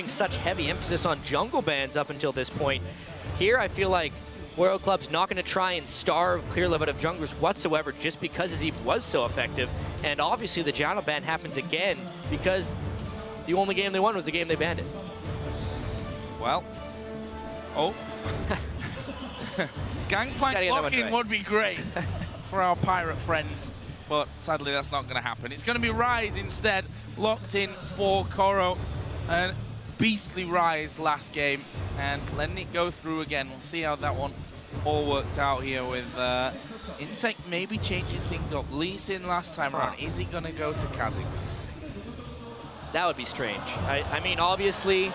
such heavy emphasis on jungle bans up until this point. Here, I feel like Royal Club's not going to try and starve ClearLove out of junglers whatsoever just because his Eve was so effective. And obviously, the Janna ban happens again because the only game they won was the game they banned it. Well, oh. Gangplank lock-in would be great for our pirate friends, but sadly that's not going to happen. It's going to be Ryze instead, locked in for Koro. And beastly Ryze last game, and letting it go through again. We'll see how that one all works out here with inSec maybe changing things up. Lucian last time around, is he going to go to KhaZix? That would be strange. I mean, obviously,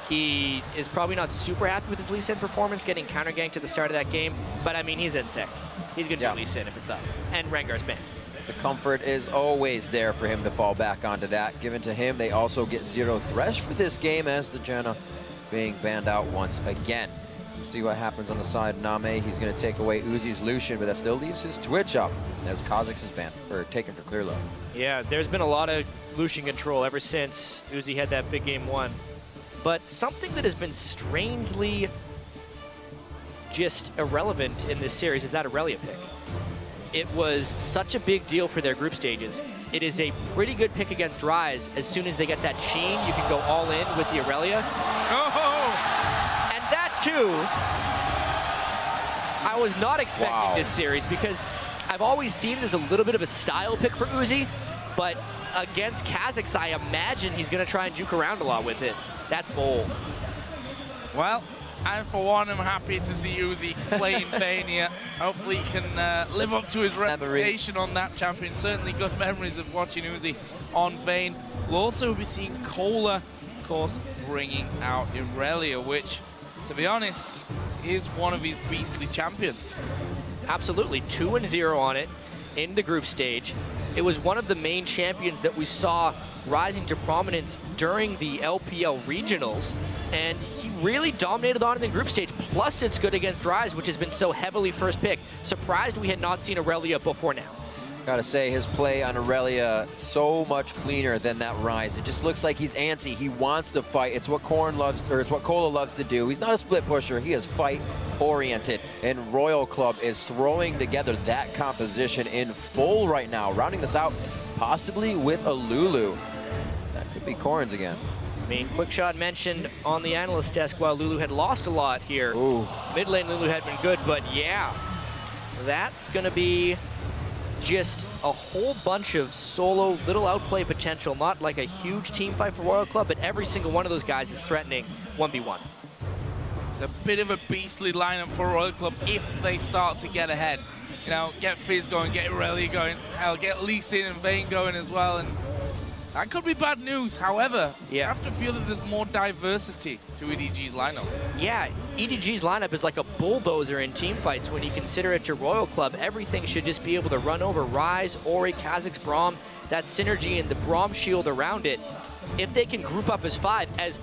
he is probably not super happy with his Lucian performance, getting counter-ganked at the start of that game, but I mean, he's inSec. He's going to do Lucian if it's up, and Rengar's banned. The comfort is always there for him to fall back onto that. Given to him, they also get 0 Thresh for this game as the Janna being banned out once again. We'll see what happens on the side of NaMei. He's going to take away Uzi's Lucian, but that still leaves his Twitch up as KhaZix is banned, or taken for ClearLove. Yeah, there's been a lot of Lucian control ever since Uzi had that big game 1. But something that has been strangely just irrelevant in this series is that Irelia pick. It was such a big deal for their group stages. It is a pretty good pick against Ryze. As soon as they get that Sheen, you can go all in with the Irelia. Oh! And that too, I was not expecting this series because I've always seen it as a little bit of a style pick for Uzi, but against KhaZix, I imagine he's gonna try and juke around a lot with it. That's bold. Well, I, for one, am happy to see Uzi playing Vayne here. Hopefully he can live up to his reputation on that champion. Certainly good memories of watching Uzi on Vayne. We'll also be seeing Cola, of course, bringing out Irelia, which, to be honest, is one of his beastly champions. Absolutely, 2-0 on it in the group stage. It was one of the main champions that we saw rising to prominence during the LPL regionals, and he really dominated on it in the group stage. Plus, it's good against Ryze, which has been so heavily first pick. Surprised we had not seen Irelia before now. Gotta say, his play on Irelia so much cleaner than that Ryze. It just looks like he's antsy. He wants to fight. It's what it's what Cola loves to do. He's not a split pusher. He is fight oriented, and Royal Club is throwing together that composition in full right now, rounding this out possibly with a Lulu. That could be Corns again. I mean, Quickshot mentioned on the analyst desk while Lulu had lost a lot here. Ooh. Mid lane Lulu had been good, but yeah, that's gonna be just a whole bunch of solo little outplay potential. Not like a huge team fight for Royal Club, but every single one of those guys is threatening 1v1. It's a bit of a beastly lineup for Royal Club if they start to get ahead. You know, get Fizz going, get Irelia going, hell, get Lucian and Vayne going as well, and that could be bad news. However, you have to feel that there's more diversity to EDG's lineup. Yeah, EDG's lineup is like a bulldozer in team fights when you consider it to Royal Club. Everything should just be able to run over Ryze, Ori, KhaZix, Braum, that synergy and the Braum shield around it. If they can group up as 5, as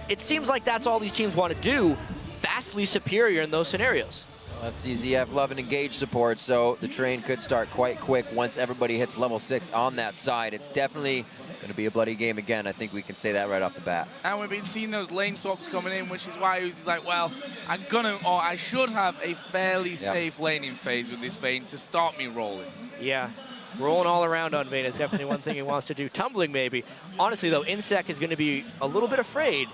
it seems like that's all these teams want to do, vastly superior in those scenarios. FZZF love and engage support, so the train could start quite quick once everybody hits level 6 on that side. It's definitely going to be a bloody game again. I think we can say that right off the bat. And we've been seeing those lane swaps coming in, which is why he's like, well, I should have a fairly safe laning phase with this Vayne to start me rolling. Yeah, rolling all around on Vayne is definitely one thing he wants to do. Tumbling maybe. Honestly though, inSec is going to be a little bit afraid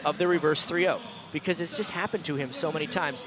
of the reverse 3-0 because it's just happened to him so many times.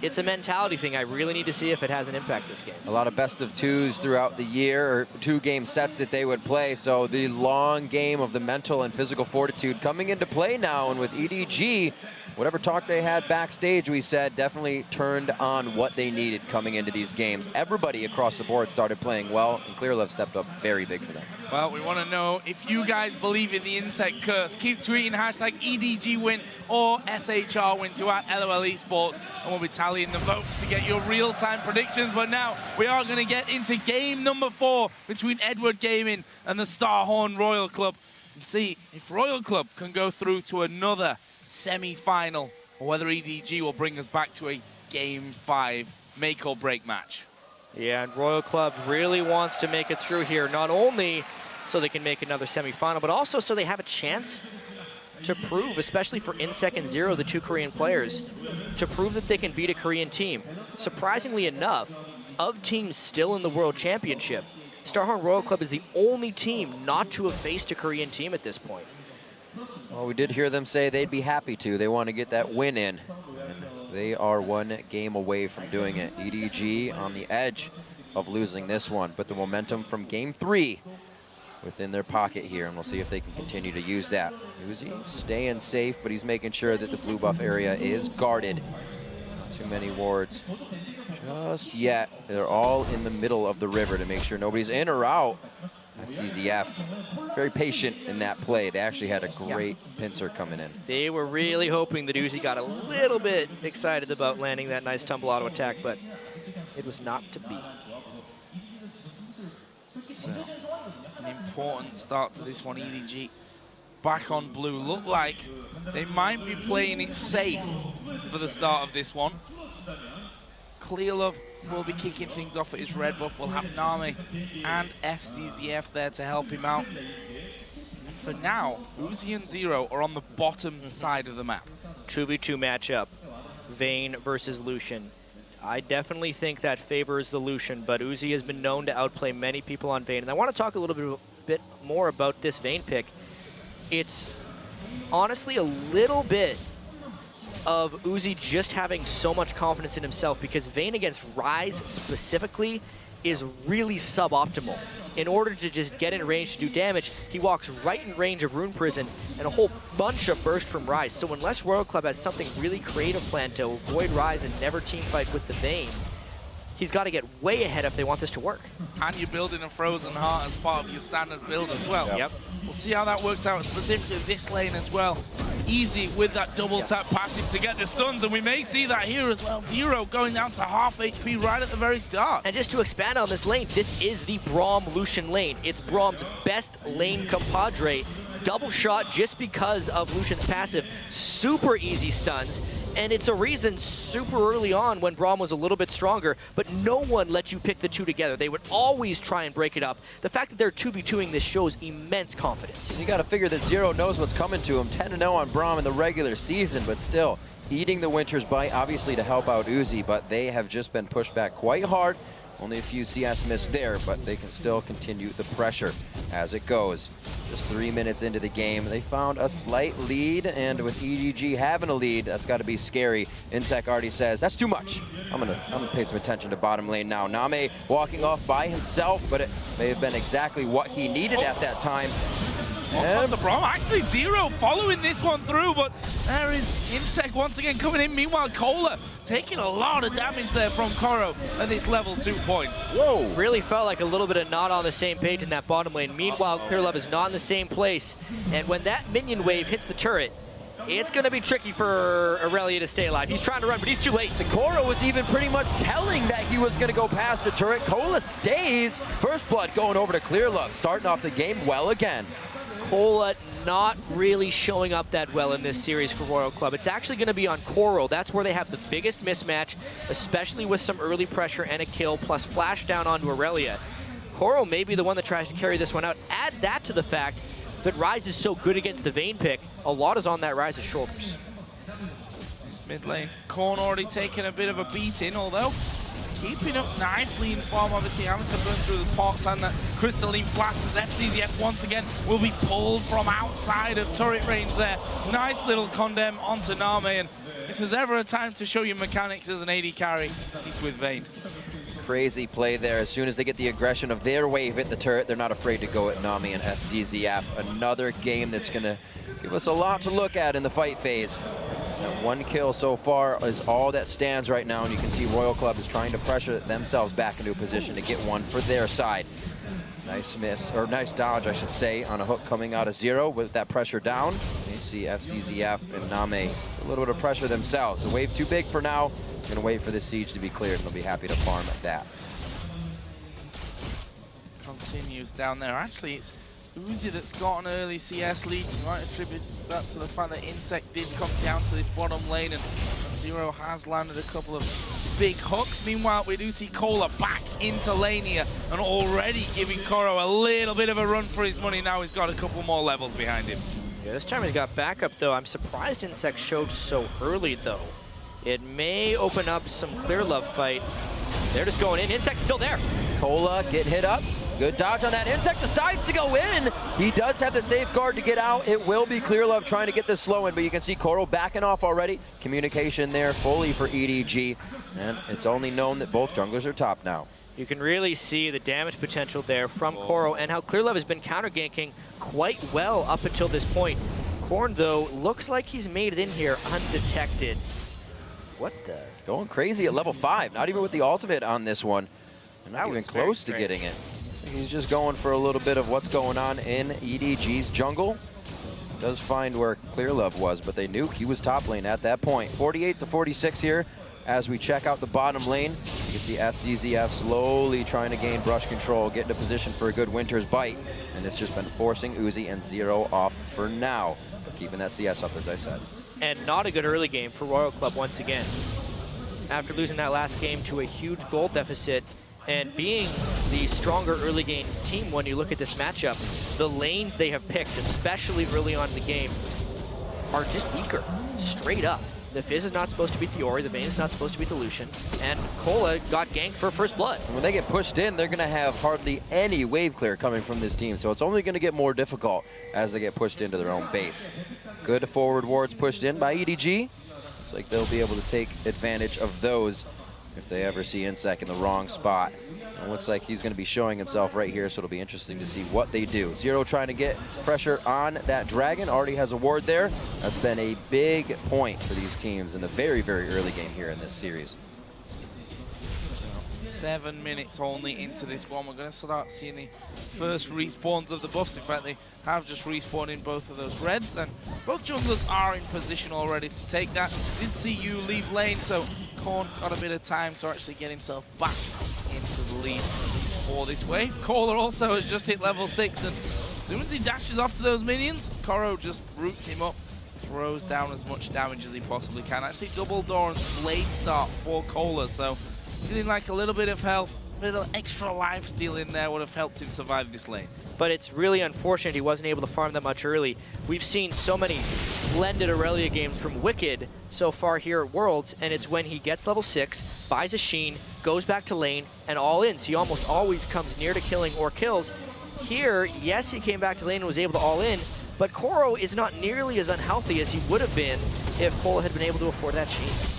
It's a mentality thing. I really need to see if it has an impact this game. A lot of best of 2s throughout the year, or 2-game sets that they would play. So the long game of the mental and physical fortitude coming into play now. And with EDG, whatever talk they had backstage, we said, definitely turned on what they needed coming into these games. Everybody across the board started playing well, and ClearLove stepped up very big for them. Well, we want to know if you guys believe in the inSec curse. Keep tweeting hashtag EDG win or SHR win to @LOL Esports, and we'll be tallying the votes to get your real-time predictions. But now we are going to get into game number 4 between Edward Gaming and the Starhorn Royal Club and see if Royal Club can go through to another semi-final, or whether EDG will bring us back to a game 5 make or break match. Yeah, and Royal Club really wants to make it through here, not only so they can make another semi-final, but also so they have a chance to prove, especially for inSec and Zero, the two Korean players, to prove that they can beat a Korean team. Surprisingly enough, of teams still in the World Championship, Starhorn Royal Club is the only team not to have faced a Korean team at this point. Well, we did hear them say they'd be happy to. They want to get that win in. And they are one game away from doing it. EDG on the edge of losing this one, but the momentum from game 3 within their pocket here, and we'll see if they can continue to use that. Uzi staying safe, but he's making sure that the blue buff area is guarded. Not too many wards just yet. They're all in the middle of the river to make sure nobody's in or out. FZZF, very patient in that play. They actually had a great pincer coming in. They were really hoping that Uzi got a little bit excited about landing that nice tumble auto attack, but it was not to be. So, an important start to this one. EDG back on blue. Look like they might be playing it safe for the start of this one. ClearLove will be kicking things off at his red buff. We'll have NaMei and FZZF there to help him out. And for now, Uzi and Zero are on the bottom side of the map. 2v2 matchup, Vayne versus Lucian. I definitely think that favors the Lucian, but Uzi has been known to outplay many people on Vayne. And I want to talk a little bit more about this Vayne pick. It's honestly a little bit of Uzi just having so much confidence in himself, because Vayne against Ryze specifically is really suboptimal. In order to just get in range to do damage, he walks right in range of Rune Prison and a whole bunch of burst from Ryze. So unless Royal Club has something really creative planned to avoid Ryze and never teamfight with the Vayne, he's got to get way ahead if they want this to work. And you're building a Frozen Heart as part of your standard build as well. Yep. We'll see how that works out, specifically this lane as well. Easy with that double tap passive to get the stuns, and we may see that here as well. Zero going down to half HP right at the very start. And just to expand on this lane, this is the Braum Lucian lane. It's Braum's best lane compadre. Double shot just because of Lucian's passive. Super easy stuns. And it's a reason super early on when Braum was a little bit stronger, but no one let you pick the two together. They would always try and break it up. The fact that they're 2v2ing this shows immense confidence. You got to figure that Zero knows what's coming to him. 10-0 on Braum in the regular season, but still eating the Winter's Bite, obviously to help out Uzi, but they have just been pushed back quite hard. Only a few CS missed there, but they can still continue the pressure as it goes. Just 3 minutes into the game, they found a slight lead, and with EDG having a lead, that's got to be scary. inSec already says, that's too much. I'm gonna pay some attention to bottom lane now. NaMei walking off by himself, but it may have been exactly what he needed at that time. And the Braum, actually Zero following this one through, but there is inSec once again coming in. Meanwhile, Cola taking a lot of damage there from Koro at this level 2 point. Whoa! Really felt like a little bit of not on the same page in that bottom lane. Meanwhile, ClearLove is not in the same place, and when that minion wave hits the turret, it's going to be tricky for Irelia to stay alive. He's trying to run, but he's too late. The Koro was even pretty much telling that he was going to go past the turret. Cola stays. First blood going over to ClearLove, starting off the game well again. Cola not really showing up that well in this series for Royal Club. It's actually going to be on Coral. That's where they have the biggest mismatch, especially with some early pressure and a kill, plus flash down onto Irelia. Coral may be the one that tries to carry this one out. Add that to the fact that Ryze is so good against the Vayne pick. A lot is on that Ryze's shoulders. This mid lane, Korn already taking a bit of a beating, although he's keeping up nicely in form, obviously having to burn through the pots and that crystalline flask as FZZF once again will be pulled from outside of turret range there. Nice little condemn onto NaMei, and if there's ever a time to show you mechanics as an AD carry, he's with Vayne. Crazy play there. As soon as they get the aggression of their wave hit the turret, they're not afraid to go at NaMei and FZZF. Another game that's going to give us a lot to look at in the fight phase. That one kill so far is all that stands right now, and you can see Royal Club is trying to pressure themselves back into a position to get one for their side. Nice miss, or nice dodge, I should say, on a hook coming out of Zero with that pressure down. You see FZZF and NaMei a little bit of pressure themselves. The wave too big for now. Gonna wait for the siege to be cleared, and they'll be happy to farm at that. Continues down there. Actually, it's Uzi that's got an early CS lead. You might attribute that to the fact that inSec did come down to this bottom lane, and Zero has landed a couple of big hooks. Meanwhile, we do see Cola back into lane here and already giving Koro a little bit of a run for his money. Now he's got a couple more levels behind him. Yeah, this time he's got backup, though. I'm surprised inSec showed so early, though. It may open up some ClearLove fight. They're just going in. inSec's still there. Cola getting hit up. Good dodge on that. inSec decides to go in. He does have the safeguard to get out. It will be ClearLove trying to get this slow in, but you can see Koro backing off already. Communication there fully for EDG. And it's only known that both junglers are top now. You can really see the damage potential there from Koro and how ClearLove has been counter-ganking quite well up until this point. Corn, though, looks like he's made it in here undetected. What the? Going crazy at level 5. Not even with the ultimate on this one. And not even close to getting it. So he's just going for a little bit of what's going on in EDG's jungle. Does find where ClearLove was, but they knew he was top lane at that point. 48 to 46 here. As we check out the bottom lane, you can see FZZF slowly trying to gain brush control, get into position for a good Winter's Bite. And it's just been forcing Uzi and Zero off for now. Keeping that CS up, as I said. And not a good early game for Royal Club once again. After losing that last game to a huge gold deficit and being the stronger early game team when you look at this matchup, the lanes they have picked, especially early on in the game, are just weaker, straight up. The Fizz is not supposed to beat the Ori, the Vayne is not supposed to beat the Lucian, and Cola got ganked for first blood. And when they get pushed in, they're going to have hardly any wave clear coming from this team, so it's only going to get more difficult as they get pushed into their own base. Good forward wards pushed in by EDG. Looks like they'll be able to take advantage of those if they ever see inSec in the wrong spot. It looks like he's going to be showing himself right here, so it'll be interesting to see what they do. Zero trying to get pressure on that dragon. Already has a ward there. That's been a big point for these teams in the very, very early game here in this series. 7 minutes only into this one. We're going to start seeing the first respawns of the buffs. In fact, they have just respawned in both of those reds, and both junglers are in position already to take that. Did see you leave lane, so Korn got a bit of time to actually get himself back into the lead for this wave. Caller also has just hit level 6, and as soon as he dashes off to those minions, Koro just roots him up, throws down as much damage as he possibly can. Actually, double door and blade start for Kohler, so feeling like a little bit of health, a little extra life steal in there would have helped him survive this lane. But it's really unfortunate he wasn't able to farm that much early. We've seen so many splendid Irelia games from Wicked so far here at Worlds, and it's when he gets level 6, buys a Sheen, goes back to lane, and all in. So he almost always comes near to killing or kills. Here, yes, he came back to lane and was able to all in, but Koro is not nearly as unhealthy as he would have been if Kola had been able to afford that Sheen.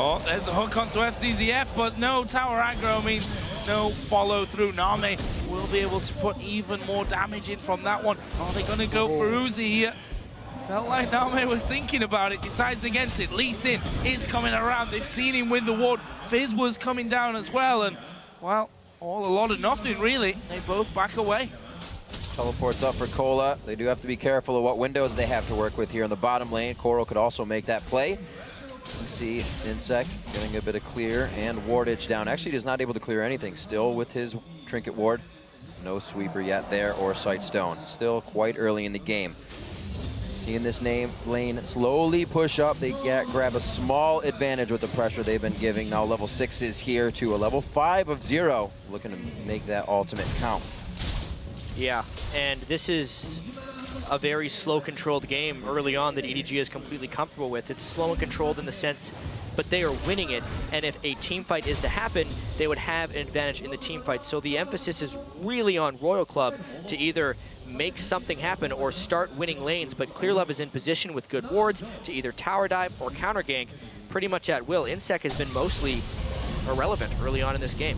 Oh, there's a hook onto FZZF, but no tower aggro means no follow through. NaMei will be able to put even more damage in from that one. Are they going to go for Uzi here? Felt like NaMei was thinking about it, decides against it. Lee Sin is coming around. They've seen him with the ward. Fizz was coming down as well, and, well, all a lot of nothing, really. They both back away. Teleports up for Cola. They do have to be careful of what windows they have to work with here in the bottom lane. Koro could also make that play. You see inSec getting a bit of clear and wardage down. Actually, he's not able to clear anything. Still with his trinket ward. No sweeper yet there or sight stone. Still quite early in the game. Seeing this lane slowly push up. They grab a small advantage with the pressure they've been giving. Now level 6 is here to a level 5 of Zero. Looking to make that ultimate count. Yeah, and this is a very slow controlled game early on that EDG is completely comfortable with. It's slow and controlled in the sense, but they are winning it, and if a team fight is to happen, they would have an advantage in the team fight. So the emphasis is really on Royal Club to either make something happen or start winning lanes, but ClearLove is in position with good wards to either tower dive or counter gank pretty much at will. inSec has been mostly irrelevant early on in this game.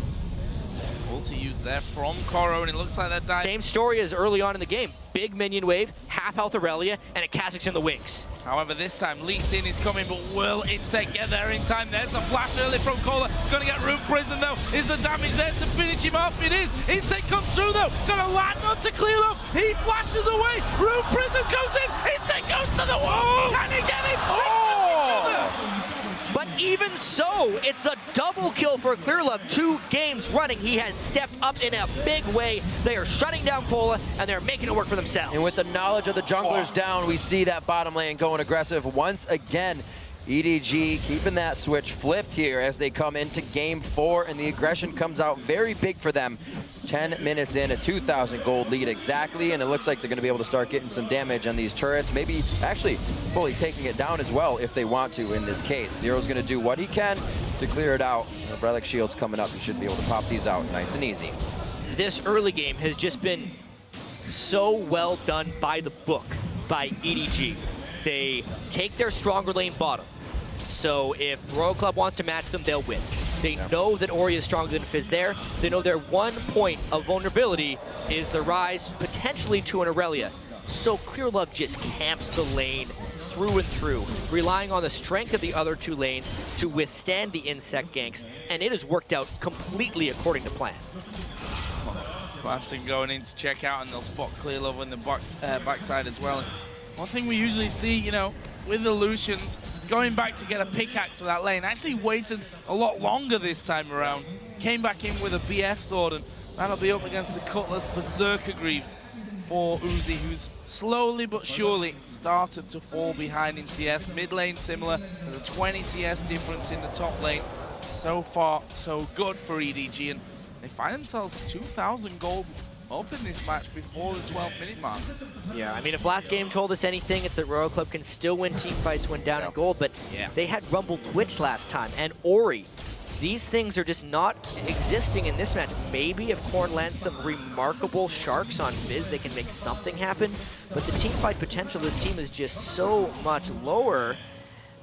To use there from Koro, and it looks like that died. Same story as early on in the game. Big minion wave, half health Irelia, and a KhaZix in the wings. However, this time Lee Sin is coming, but will inSec get there in time? There's the flash early from Kohler. Gonna get Room Prison though. Is the damage there to finish him off? It is. inSec comes through though. Gonna land onto ClearLove. He flashes away. Room Prison goes in. inSec goes to the wall. Can he get it? Oh! But even so, it's a double kill for ClearLove. 2 games running. He has stepped up in a big way. They are shutting down Cola, and they're making it work for themselves. And with the knowledge of the junglers down, we see that bottom lane going aggressive once again. EDG keeping that switch flipped here as they come into game 4, and the aggression comes out very big for them. 10 minutes in, a 2,000 gold lead exactly, and it looks like they're going to be able to start getting some damage on these turrets, maybe actually fully taking it down as well if they want to in this case. Zero's going to do what he can to clear it out. The Relic Shield's coming up. He should be able to pop these out nice and easy. This early game has just been so well done by the book by EDG. They take their stronger lane bottom. So if Royal Club wants to match them, they'll win. They know that Ori is stronger than Fizz there. They know their one point of vulnerability is the Ryze potentially to an Irelia. So ClearLove just camps the lane through and through, relying on the strength of the other two lanes to withstand the inSec ganks, and it has worked out completely according to plan. Busan going in to check out, and they'll spot ClearLove on the backside as well. And one thing we usually see, you know, with the Lucians, going back to get a pickaxe for that lane, actually waited a lot longer this time around. Came back in with a BF sword, and that'll be up against the Cutlass Berserker Greaves for Uzi, who's slowly but surely started to fall behind in CS. Mid lane similar, there's a 20 CS difference in the top lane. So far, so good for EDG, and they find themselves 2,000 gold up in this match before the 12-minute mark. Yeah, I mean, if last game told us anything, it's that Royal Club can still win team fights when down in gold, but they had Rumble Twitch last time, and Ori. These things are just not existing in this match. Maybe if Korn lands some remarkable sharks on Fizz, they can make something happen, but the team fight potential of this team is just so much lower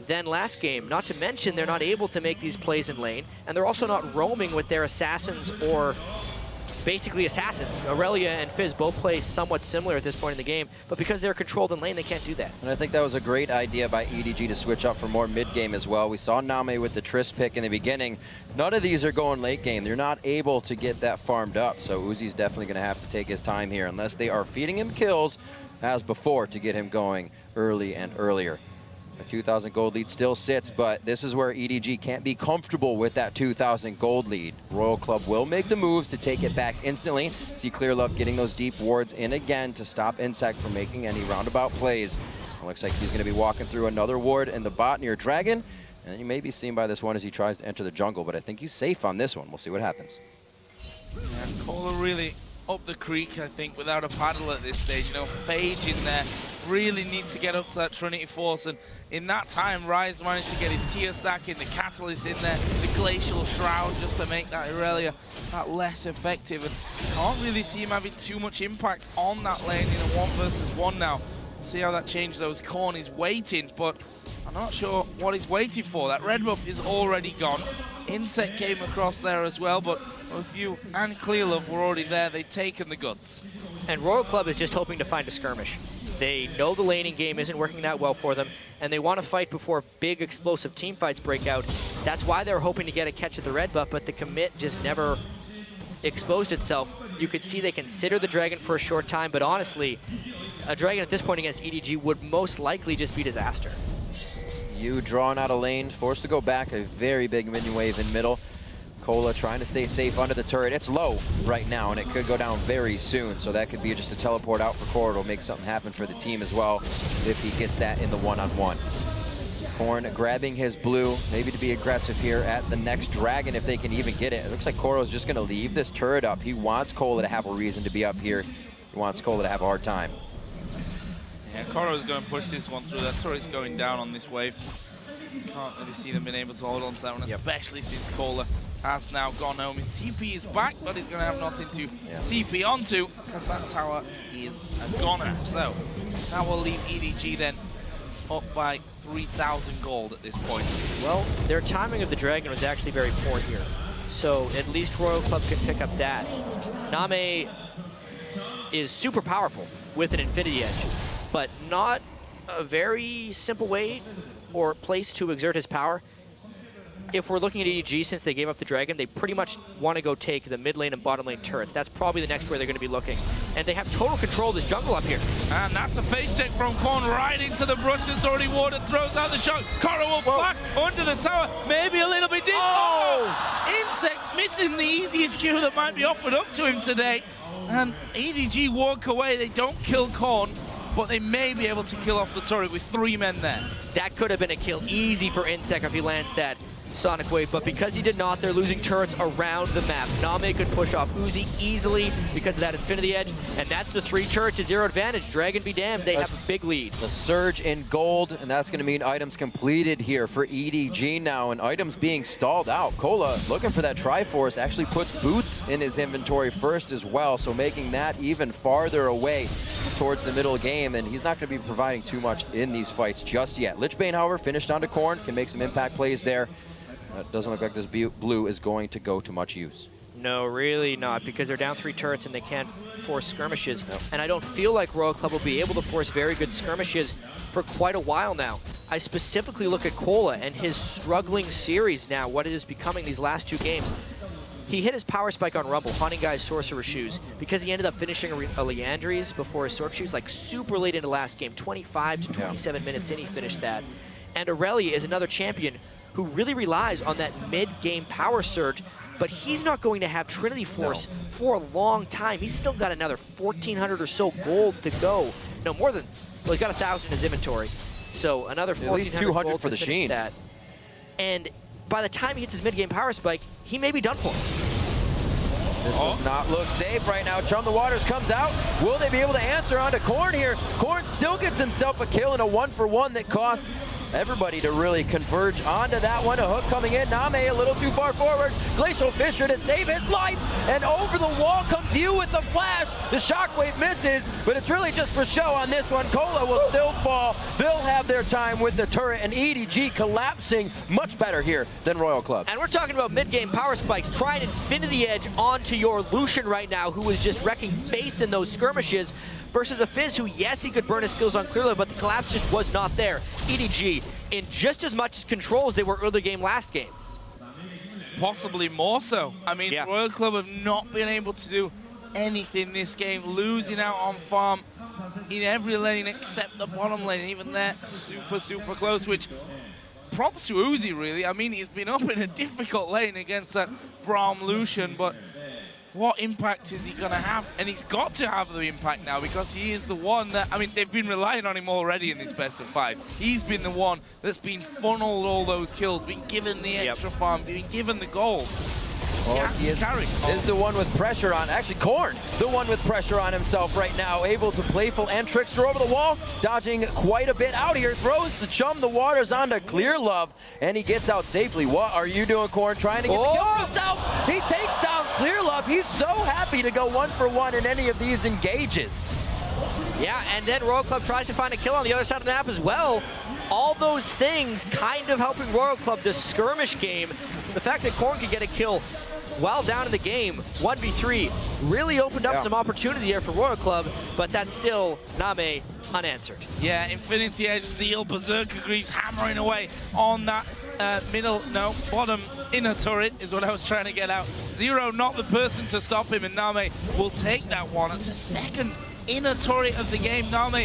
than last game. Not to mention, they're not able to make these plays in lane, and they're also not roaming with their assassins or basically assassins. Irelia and Fizz both play somewhat similar at this point in the game, but because they're controlled in lane, they can't do that. And I think that was a great idea by EDG to switch up for more mid-game as well. We saw NaMei with the Triss pick in the beginning. None of these are going late game. They're not able to get that farmed up, so Uzi's definitely going to have to take his time here unless they are feeding him kills as before to get him going early and earlier. A 2,000 gold lead still sits, but this is where EDG can't be comfortable with that 2,000 gold lead. Royal Club will make the moves to take it back instantly. See ClearLove getting those deep wards in again to stop inSec from making any roundabout plays. It looks like he's going to be walking through another ward in the bot near Dragon, and you may be seen by this one as he tries to enter the jungle, but I think he's safe on this one. We'll see what happens. Yeah, Cola really up the creek, I think, without a paddle at this stage. You know, Phage in there really needs to get up to that Trinity Force, and in that time, Ryze managed to get his tier stack in, the Catalyst in there, the Glacial Shroud, just to make that Irelia that less effective. And can't really see him having too much impact on that lane in a 1 versus 1 now. See how that changes those. Korn is waiting, but I'm not sure what he's waiting for. That red buff is already gone. inSec came across there as well, but both you and ClearLove were already there. They'd taken the guts. And Royal Club is just hoping to find a skirmish. They know the laning game isn't working that well for them, and they want to fight before big explosive team fights break out. That's why they're hoping to get a catch at the red buff, but the commit just never exposed itself. You could see they consider the Dragon for a short time, but honestly, a Dragon at this point against EDG would most likely just be disaster. You drawing out a lane, forced to go back, a very big minion wave in middle. Cola trying to stay safe under the turret. It's low right now, and it could go down very soon, so that could be just a teleport out for Core. It'll make something happen for the team as well if he gets that in the one-on-one. Korn grabbing his blue, maybe to be aggressive here at the next Dragon if they can even get it. It looks like Koro's just going to leave this turret up. He wants Cola to have a reason to be up here. He wants Cola to have a hard time. Yeah, Koro's going to push this one through. That turret's going down on this wave. Can't really see them being able to hold on to that one, especially since Cola has now gone home. His TP is back, but he's going to have nothing to TP onto because that tower is a goner. So that will leave EDG then up by 3,000 gold at this point. Well, their timing of the Dragon was actually very poor here. So at least Royal Club can pick up that. NaMei is super powerful with an Infinity Edge, but not a very simple way or place to exert his power. If we're looking at EDG, since they gave up the Dragon, they pretty much want to go take the mid lane and bottom lane turrets. That's probably the next where they're going to be looking. And they have total control of this jungle up here. And that's a face check from Korn right into the brush that's already warded, throws out the shot. Koro will flash under the tower, maybe a little bit deep. Oh! inSec missing the easiest kill that might be offered up to him today. And EDG walk away, they don't kill Korn, but they may be able to kill off the turret with 3 men there. That could have been a kill easy for inSec if he lands that Sonic Wave, but because he did not, they're losing turrets around the map. NaMei could push off Uzi easily because of that Infinity Edge, and that's the 3 turret to 0 advantage. Dragon be damned, they have a big lead. The surge in gold, and that's going to mean items completed here for EDG now, and items being stalled out. Cola looking for that Triforce, actually puts boots in his inventory first as well, so making that even farther away towards the middle game, and he's not going to be providing too much in these fights just yet. Lichbane, however, finished onto Korn, can make some impact plays there. It doesn't look like this blue is going to go to much use. No, really not, because they're down 3 turrets and they can't force skirmishes. Yep. And I don't feel like Royal Club will be able to force very good skirmishes for quite a while now. I specifically look at Cola and his struggling series now, what it is becoming these last 2 games. He hit his power spike on Rumble, Haunting Guy's Sorcerer Shoes, because he ended up finishing a Leandri's before his Sorc Shoes, like super late into last game, 25 to 27 minutes in he finished that. And Irelia is another champion who really relies on that mid-game power surge, but he's not going to have Trinity Force for a long time. He's still got another 1,400 or so gold to go. No, more than, well, he's got 1,000 in his inventory. So another 1,400 at least 200 gold for the Sheen. That. And by the time he hits his mid-game power spike, he may be done for. This does not look safe right now. Chum the Waters comes out. Will they be able to answer onto Korn here? Korn still gets himself a kill in a 1-for-1 that cost everybody to really converge onto that one. A hook coming in. NaMei a little too far forward. Glacial Fisher to save his life. And over the wall comes you with the flash. The shockwave misses, but it's really just for show on this one. Cola will still fall. They'll have their time with the turret, and EDG collapsing much better here than Royal Club. And we're talking about mid-game power spikes. Try an Infinity Edge onto your Lucian right now, who is just wrecking space in those skirmishes, versus a Fizz who, yes, he could burn his skills on ClearLove, but the collapse just was not there. EDG in just as much as control as they were early game last game. Possibly more so. I mean, yeah. Royal Club have not been able to do anything this game, losing out on farm in every lane except the bottom lane. Even that super close, which props to Uzi, really. I mean, he's been up in a difficult lane against that Braum Lucian, but what impact is he going to have? And he's got to have the impact now, because he is the one that, I mean, they've been relying on him already in this best of 5. He's been the one that's been funneled all those kills, been given the extra farm, been given the gold. He is the one with pressure on, actually Korn, the one with pressure on himself right now, able to playful and trickster over the wall, dodging quite a bit out here, throws the Chum the Waters onto ClearLove, and he gets out safely. What are you doing, Korn? Trying to get the kill for himself. He takes down ClearLove. He's so happy to go 1-for-1 in any of these engages. Yeah, and then Royal Club tries to find a kill on the other side of the map as well. All those things kind of helping Royal Club, the skirmish game. The fact that Korn could get a kill while down in the game, 1v3, really opened up some opportunity there for Royal Club, but that's still NaMei unanswered. Yeah, Infinity Edge, Zeal, Berserker Greaves hammering away on that bottom inner turret is what I was trying to get out. Zero not the person to stop him, and NaMei will take that one. It's the second inner turret of the game. NaMei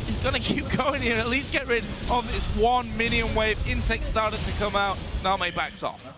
is going to keep going here, at least get rid of this one minion wave. inSec started to come out. NaMei backs off.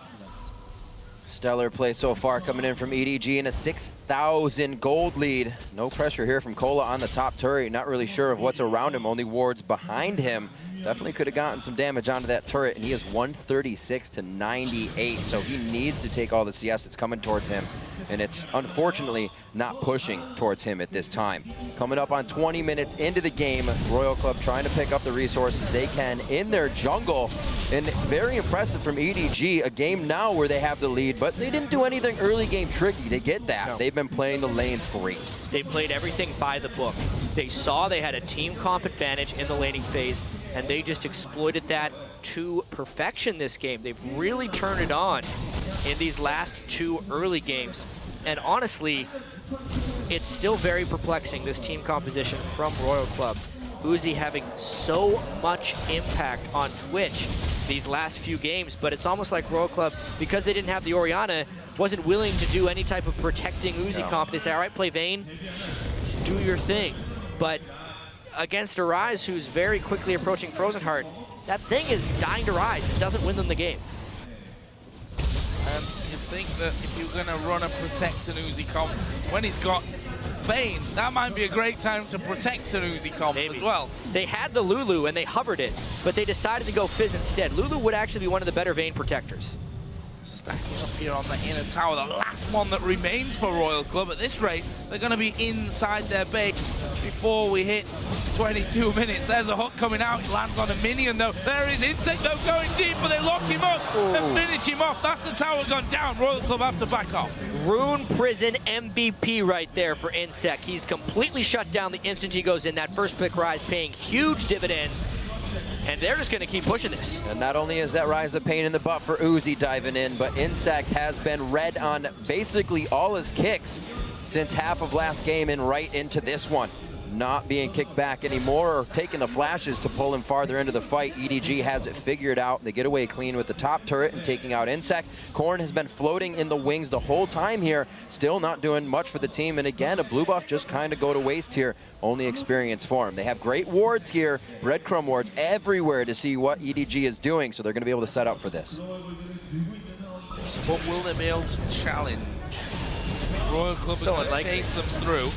Stellar play so far coming in from EDG in a 6,000 gold lead. No pressure here from Cola on the top turret. Not really sure of what's around him, only wards behind him. Definitely could have gotten some damage onto that turret, and he is 136 to 98, so he needs to take all the CS that's coming towards him, and it's unfortunately not pushing towards him at this time. Coming up on 20 minutes into the game, Royal Club trying to pick up the resources they can in their jungle, and very impressive from EDG, a game now where they have the lead, but they didn't do anything early game tricky to get that. No. They've been playing the lanes great. They played everything by the book. They saw they had a team comp advantage in the laning phase, and they just exploited that to perfection this game. They've really turned it on in these last 2 early games. And honestly, it's still very perplexing, this team composition from Royal Club. Uzi having so much impact on Twitch these last few games, but it's almost like Royal Club, because they didn't have the Orianna, wasn't willing to do any type of protecting Uzi comp. They say, all right, play Vayne, do your thing. But against a Ryze who's very quickly approaching Frozen Heart, that thing is dying to rise. It doesn't win them the game. And you think that if you're going to run a protect an Uzi comp, when he's got Vayne, that might be a great time to protect an Uzi comp as well. They had the Lulu and they hovered it, but they decided to go Fizz instead. Lulu would actually be one of the better Vayne protectors. Stacking up here on the inner tower, the last one that remains for Royal Club. At this rate, they're going to be inside their base before we hit 22 minutes. There's a hook coming out. It lands on a minion, though. There is inSec, though, going deep, but they lock him up and finish him off. That's the tower gone down. Royal Club have to back off. Rune Prison MVP right there for inSec. He's completely shut down the instant he goes in. That first pick Ryze paying huge dividends. And they're just going to keep pushing this. And not only is that Ryze a pain in the butt for Uzi diving in, but inSec has been red on basically all his kicks since half of last game and right into this one. Not being kicked back anymore or taking the flashes to pull him farther into the fight. EDG has it figured out. They get away clean with the top turret and taking out inSec. Corn has been floating in the wings the whole time here. Still not doing much for the team. And again, a blue buff just kind of go to waste here. Only experience for him. They have great wards here, breadcrumb wards everywhere to see what EDG is doing. So they're going to be able to set up for this. But will they be able to challenge? Royal Club is going to chase them through.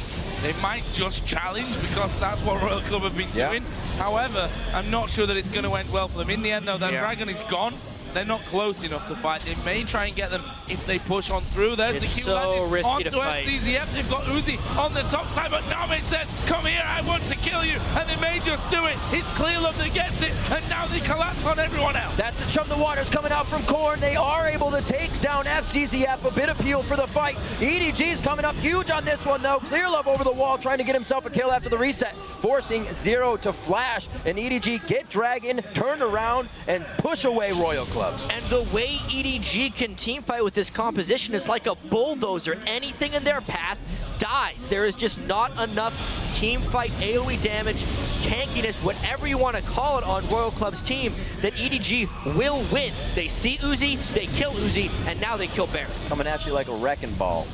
They might just challenge because that's what Royal Club have been doing. However, I'm not sure that it's going to end well for them. In the end, though, that dragon is gone. They're not close enough to fight. They may try and get them if they push on through. There's the Q so risky onto to fight. FZZF. They've got Uzi on the top side, but NaMei says, come here, I want to kill you. And they may just do it. It's ClearLove that gets it, and now they collapse on everyone else. That's the chum the waters coming out from Corn. They are able to take down FZZF. A bit of heal for the fight. EDG is coming up huge on this one, though. ClearLove over the wall trying to get himself a kill after the reset, forcing Zero to flash. And EDG get Dragon, turn around, and push away Royal Club. And the way EDG can teamfight with this composition is like a bulldozer. Anything in their path dies. There is just not enough teamfight, AoE damage, tankiness, whatever you want to call it on Royal Club's team, that EDG will win. They see Uzi, they kill Uzi, and now they kill Baron. Coming at you like a wrecking ball.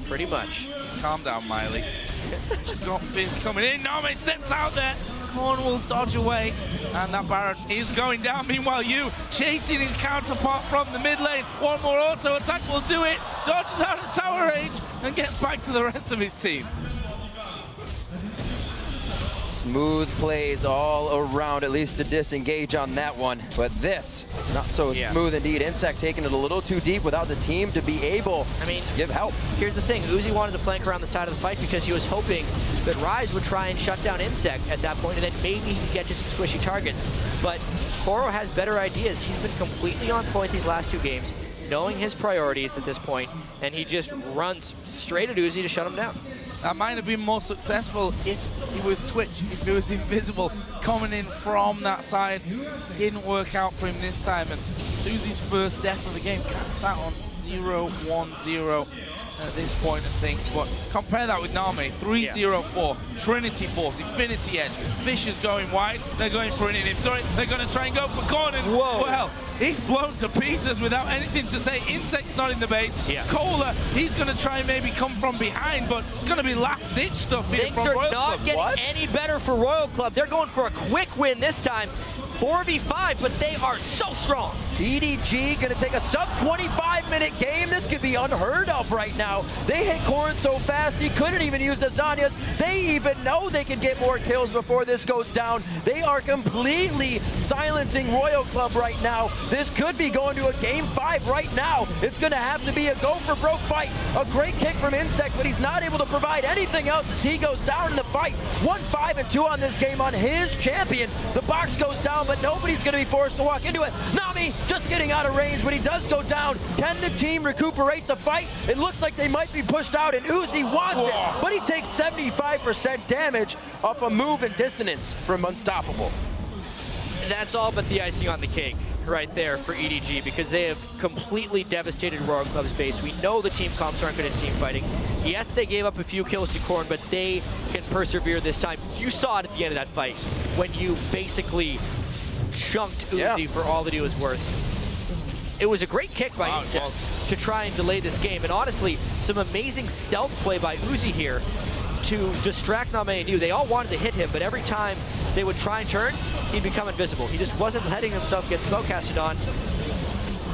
Pretty much. Calm down, Miley. Got Fizz coming in. NaMei steps out there. Corn will dodge away, and that Baron is going down. Meanwhile, you chasing his counterpart from the mid lane. One more auto attack will do it. Dodges out of tower range and gets back to the rest of his team. Smooth plays all around, at least to disengage on that one. But this, not so smooth indeed. inSec taking it a little too deep without the team to be able to give help. Here's the thing. Uzi wanted to flank around the side of the fight because he was hoping that Ryze would try and shut down inSec at that point, and then maybe he could get to some squishy targets. But Koro has better ideas. He's been completely on point these last two games, knowing his priorities at this point, and he just runs straight at Uzi to shut him down. That might have been more successful if he was Twitch, if he was invisible, coming in from that side. Didn't work out for him this time, and Suzi's first death of the game sat on 0-1-0 at this point of things. But compare that with NaMei, 3-0-4, Trinity Force, Infinity Edge, Fisher's going wide, they're going for an inhibitor, they're going to try and go for Corn, and well, he's blown to pieces without anything to say. inSec's not in the base. Kohler, he's going to try and maybe come from behind, but it's going to be last-ditch stuff here from Royal Club. They're not getting any better for Royal Club. They're going for a quick win this time. 4v5, but they are so strong. EDG gonna take a sub 25-minute game. This could be unheard of right now. They hit Corn so fast he couldn't even use the Zanyas. They even know they can get more kills before this goes down. They are completely silencing Royal Club right now. This could be going to a game 5 right now. It's gonna have to be a go for broke fight. A great kick from inSec, but he's not able to provide anything else as he goes down in the fight. 1-5-2 on this game on his champion. The box goes down, but nobody's gonna be forced to walk into it. NaMei just getting out of range when he does go down. Can the team recuperate the fight? It looks like they might be pushed out, and Uzi wants it, but he takes 75% damage off a move and dissonance from Unstoppable. That's all but the icing on the cake right there for EDG, because they have completely devastated Royal Club's base. We know the team comps aren't good at team fighting. Yes, they gave up a few kills to Corn, but they can persevere this time. You saw it at the end of that fight when you basically chunked Uzi for all that he was worth. It was a great kick by inSec to try and delay this game, and honestly, some amazing stealth play by Uzi here to distract NaMei and you. They all wanted to hit him, but every time they would try and turn, he'd become invisible. He just wasn't letting himself get spellcasted on.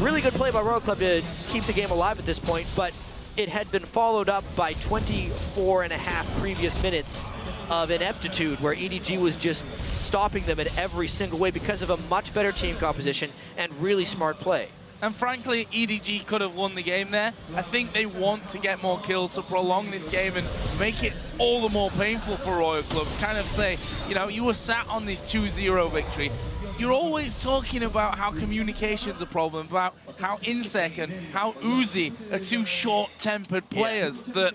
Really good play by Royal Club to keep the game alive at this point, but it had been followed up by 24.5 previous minutes of ineptitude where EDG was just stopping them in every single way because of a much better team composition and really smart play. And frankly, EDG could have won the game there. I think they want to get more kills to prolong this game and make it all the more painful for Royal Club. Kind of say, you know, you were sat on this 2-0 victory. You're always talking about how communication's a problem, about how inSec and how Uzi are two short-tempered players that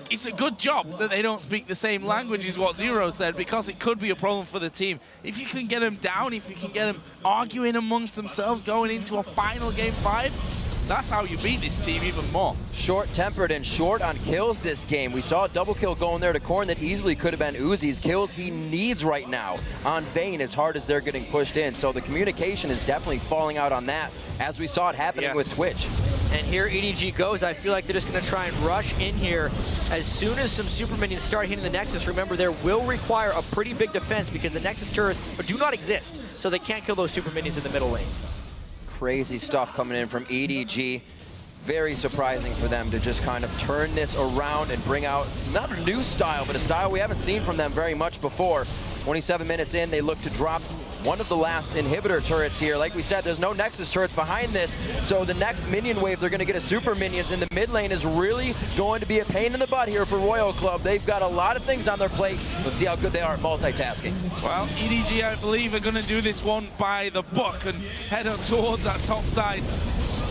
it's a good job that they don't speak the same language as what Zero said, because it could be a problem for the team. If you can get them down, if you can get them arguing amongst themselves going into a final game 5, that's how you beat this team even more. Short-tempered and short on kills this game. We saw a double kill going there to Corn that easily could have been Uzi's. Kills he needs right now on Vayne as hard as they're getting pushed in. So the communication is definitely falling out on that, as we saw it happening with Twitch. And here EDG goes. I feel like they're just going to try and rush in here as soon as some super minions start hitting the Nexus. Remember, there will require a pretty big defense because the Nexus turrets do not exist, so they can't kill those super minions in the middle lane. Crazy stuff coming in from EDG. Very surprising for them to just kind of turn this around and bring out not a new style, but a style we haven't seen from them very much before. 27 minutes in, they look to drop one of the last inhibitor turrets here. Like we said, there's no Nexus turrets behind this, so the next minion wave, they're going to get a super minions, and the mid lane is really going to be a pain in the butt here for Royal Club. They've got a lot of things on their plate. Let's see how good they are at multitasking. Well, EDG, I believe, are going to do this one by the book and head up towards that top side.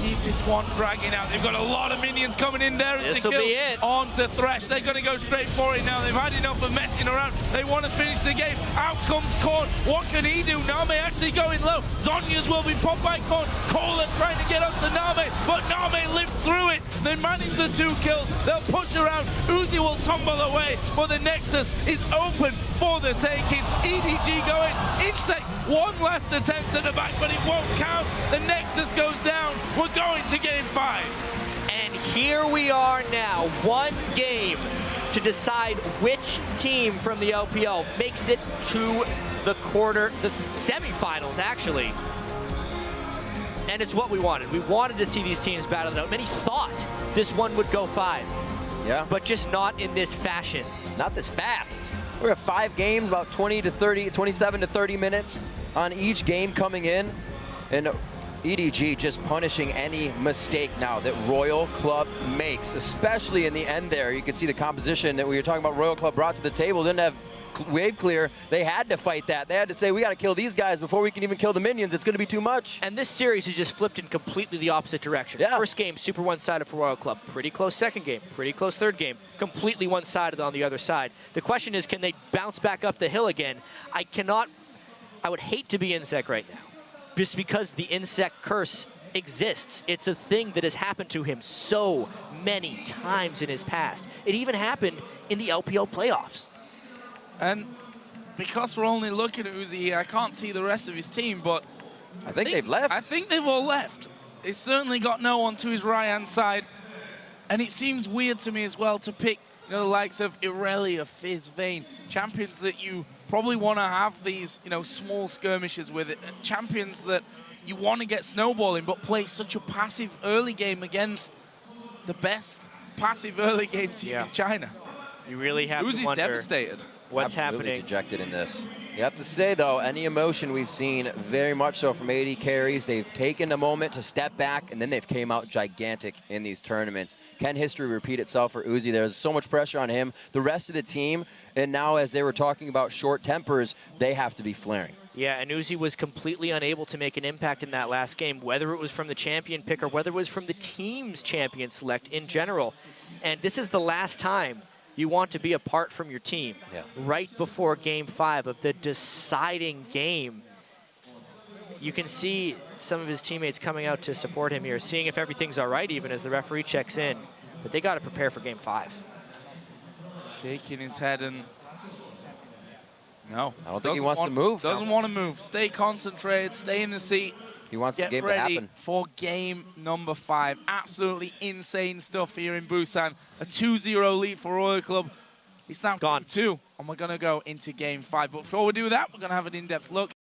Keep this one dragging out. They've got a lot of minions coming in there. This'll be it. On to Thresh. They're going to go straight for it now. They've had enough of messing around. They want to finish the game. Out comes Korn. What can he do? NaMei actually going low. Zhonya's will be popped by Korn. Cola trying to get up to NaMei, but NaMei lived through it. They manage the 2 kills. They'll push around. Uzi will tumble away, but the Nexus is open for the taking. EDG going. inSec, one last attempt at the back, but it won't count. The Nexus goes down. We're going to game 5. And here we are now, one game to decide which team from the LPL makes it to the semifinals, actually. And it's what we wanted. We wanted to see these teams battle it out. Many thought this one would go 5. Yeah. But just not in this fashion. Not this fast. We're at 5 games, about 27 to 30 minutes on each game coming in. And EDG just punishing any mistake now that Royal Club makes, especially in the end there. You can see the composition that we were talking about Royal Club brought to the table. Didn't have wave clear. They had to fight that. They had to say, we got to kill these guys before we can even kill the minions. It's going to be too much. And this series has just flipped in completely the opposite direction. Yeah. First game, super one-sided for Royal Club. Pretty close second game. Pretty close third game. Completely one-sided on the other side. The question is, can they bounce back up the hill again? I would hate to be inSec right now, just because the inSec curse exists. It's a thing that has happened to him so many times in his past. It even happened in the LPL playoffs. And because we're only looking at Uzi here, I can't see the rest of his team, but I think they've left. I think they've all left. He's certainly got no one to his right-hand side. And it seems weird to me as well to pick, you know, the likes of Irelia, Fizz, Vayne, champions that you probably want to have these, you know, small skirmishes with it. Champions that you want to get snowballing, but play such a passive early game against the best passive early game team in China. You really have Uzi's to wonder devastated. what's Absolutely happening. dejected in this. You have to say, though, any emotion we've seen very much so from AD carries. They've taken a moment to step back, and then they've came out gigantic in these tournaments. Can history repeat itself for Uzi? There's so much pressure on him. The rest of the team, and now as they were talking about short tempers, they have to be flaring. Yeah, and Uzi was completely unable to make an impact in that last game, whether it was from the champion pick or whether it was from the team's champion select in general. And this is the last time you want to be apart from your team, right before game 5 of the deciding game. You can see some of his teammates coming out to support him here, seeing if everything's all right even as the referee checks in. But they got to prepare for game 5. Shaking his head and... No. I don't think he wants to move. Doesn't want to move. Stay concentrated, stay in the seat. He wants the game to Get ready happen. for game number 5. Absolutely insane stuff here in Busan. A 2-0 lead for Royal Club. It's now Gone. 2-2, and we're going to go into game 5. But before we do that, we're going to have an in-depth look